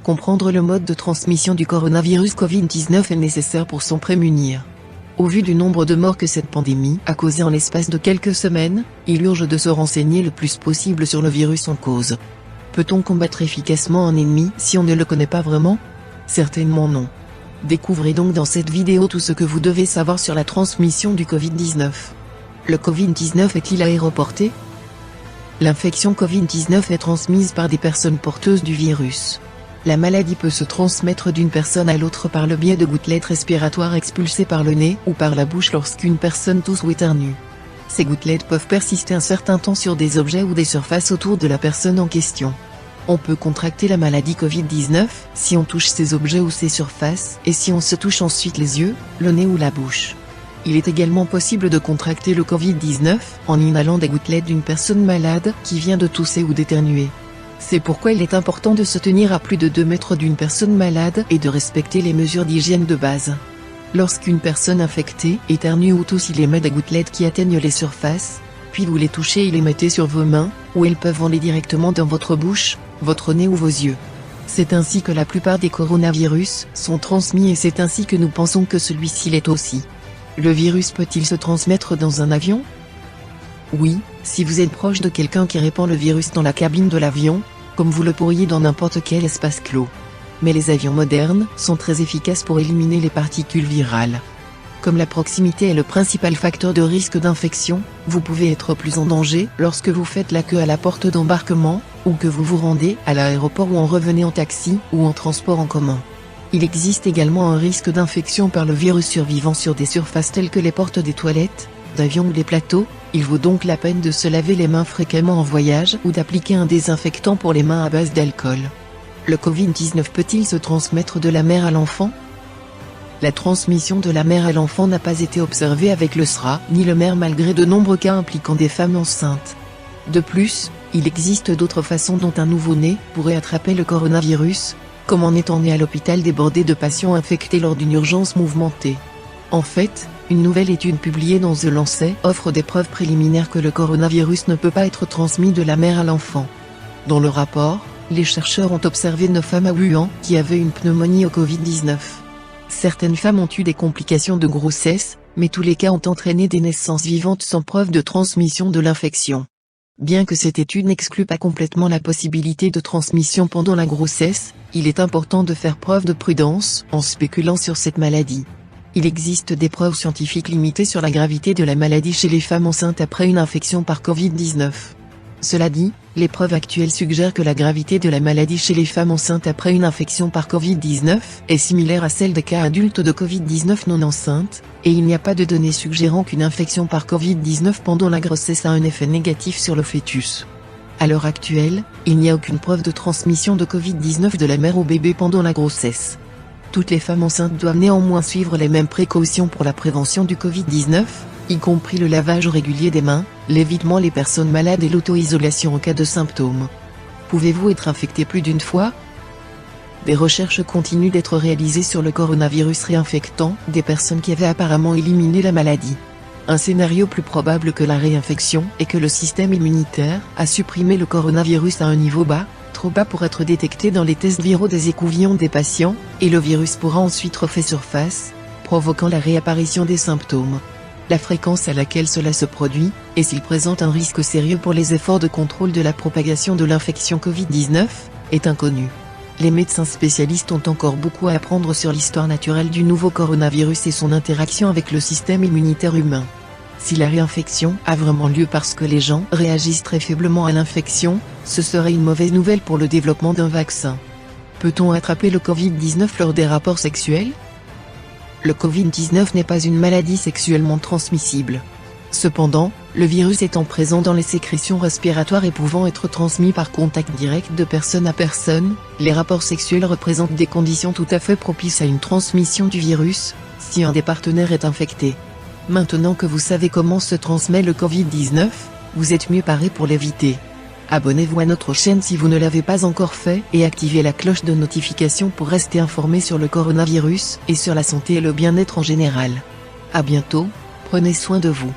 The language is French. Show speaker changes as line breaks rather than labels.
Comprendre le mode de transmission du coronavirus Covid-19 est nécessaire pour s'en prémunir. Au vu du nombre de morts que cette pandémie a causé en l'espace de quelques semaines, il urge de se renseigner le plus possible sur le virus en cause. Peut-on combattre efficacement un ennemi si on ne le connaît pas vraiment? Certainement non. Découvrez donc dans cette vidéo tout ce que vous devez savoir sur la transmission du Covid-19. Le Covid-19 est-il aéroporté? L'infection Covid-19 est transmise par des personnes porteuses du virus. La maladie peut se transmettre d'une personne à l'autre par le biais de gouttelettes respiratoires expulsées par le nez ou par la bouche lorsqu'une personne tousse ou éternue. Ces gouttelettes peuvent persister un certain temps sur des objets ou des surfaces autour de la personne en question. On peut contracter la maladie Covid-19 si on touche ces objets ou ces surfaces et si on se touche ensuite les yeux, le nez ou la bouche. Il est également possible de contracter le Covid-19 en inhalant des gouttelettes d'une personne malade qui vient de tousser ou d'éternuer. C'est pourquoi il est important de se tenir à plus de 2 mètres d'une personne malade et de respecter les mesures d'hygiène de base. Lorsqu'une personne infectée éternue ou tousse, il émet des gouttelettes qui atteignent les surfaces, puis vous les touchez et les mettez sur vos mains, ou elles peuvent aller directement dans votre bouche, votre nez ou vos yeux. C'est ainsi que la plupart des coronavirus sont transmis et c'est ainsi que nous pensons que celui-ci l'est aussi. Le virus peut-il se transmettre dans un avion? Oui, si vous êtes proche de quelqu'un qui répand le virus dans la cabine de l'avion, comme vous le pourriez dans n'importe quel espace clos. Mais les avions modernes sont très efficaces pour éliminer les particules virales. Comme la proximité est le principal facteur de risque d'infection, vous pouvez être plus en danger lorsque vous faites la queue à la porte d'embarquement, ou que vous vous rendez à l'aéroport ou en revenez en taxi ou en transport en commun. Il existe également un risque d'infection par le virus survivant sur des surfaces telles que les portes des toilettes, d'avions ou des plateaux. Il vaut donc la peine de se laver les mains fréquemment en voyage ou d'appliquer un désinfectant pour les mains à base d'alcool. Le Covid-19 peut-il se transmettre de la mère à l'enfant? La transmission de la mère à l'enfant n'a pas été observée avec le SRA ni le MERS malgré de nombreux cas impliquant des femmes enceintes. De plus, il existe d'autres façons dont un nouveau-né pourrait attraper le coronavirus, comme en étant né à l'hôpital débordé de patients infectés lors d'une urgence mouvementée. En fait, une nouvelle étude publiée dans The Lancet offre des preuves préliminaires que le coronavirus ne peut pas être transmis de la mère à l'enfant. Dans le rapport, les chercheurs ont observé 9 femmes à Wuhan qui avaient une pneumonie au Covid-19. Certaines femmes ont eu des complications de grossesse, mais tous les cas ont entraîné des naissances vivantes sans preuve de transmission de l'infection. Bien que cette étude n'exclue pas complètement la possibilité de transmission pendant la grossesse, il est important de faire preuve de prudence en spéculant sur cette maladie. Il existe des preuves scientifiques limitées sur la gravité de la maladie chez les femmes enceintes après une infection par Covid-19. Cela dit, les preuves actuelles suggèrent que la gravité de la maladie chez les femmes enceintes après une infection par Covid-19 est similaire à celle des cas adultes de Covid-19 non enceintes, et il n'y a pas de données suggérant qu'une infection par Covid-19 pendant la grossesse a un effet négatif sur le fœtus. À l'heure actuelle, il n'y a aucune preuve de transmission de Covid-19 de la mère au bébé pendant la grossesse. Toutes les femmes enceintes doivent néanmoins suivre les mêmes précautions pour la prévention du Covid-19, y compris le lavage régulier des mains, l'évitement des personnes malades et l'auto-isolation en cas de symptômes. Pouvez-vous être infecté plus d'une fois? Des recherches continuent d'être réalisées sur le coronavirus réinfectant des personnes qui avaient apparemment éliminé la maladie. Un scénario plus probable que la réinfection est que le système immunitaire a supprimé le coronavirus à un niveau bas, trop bas pour être détecté dans les tests viraux des écouvillons des patients, et le virus pourra ensuite refaire surface, provoquant la réapparition des symptômes. La fréquence à laquelle cela se produit, et s'il présente un risque sérieux pour les efforts de contrôle de la propagation de l'infection Covid-19, est inconnue. Les médecins spécialistes ont encore beaucoup à apprendre sur l'histoire naturelle du nouveau coronavirus et son interaction avec le système immunitaire humain. Si la réinfection a vraiment lieu parce que les gens réagissent très faiblement à l'infection, ce serait une mauvaise nouvelle pour le développement d'un vaccin. Peut-on attraper le Covid-19 lors des rapports sexuels? Le Covid-19 n'est pas une maladie sexuellement transmissible. Cependant, le virus étant présent dans les sécrétions respiratoires et pouvant être transmis par contact direct de personne à personne, les rapports sexuels représentent des conditions tout à fait propices à une transmission du virus, si un des partenaires est infecté. Maintenant que vous savez comment se transmet le Covid-19, vous êtes mieux paré pour l'éviter. Abonnez-vous à notre chaîne si vous ne l'avez pas encore fait et activez la cloche de notification pour rester informé sur le coronavirus et sur la santé et le bien-être en général. À bientôt, prenez soin de vous.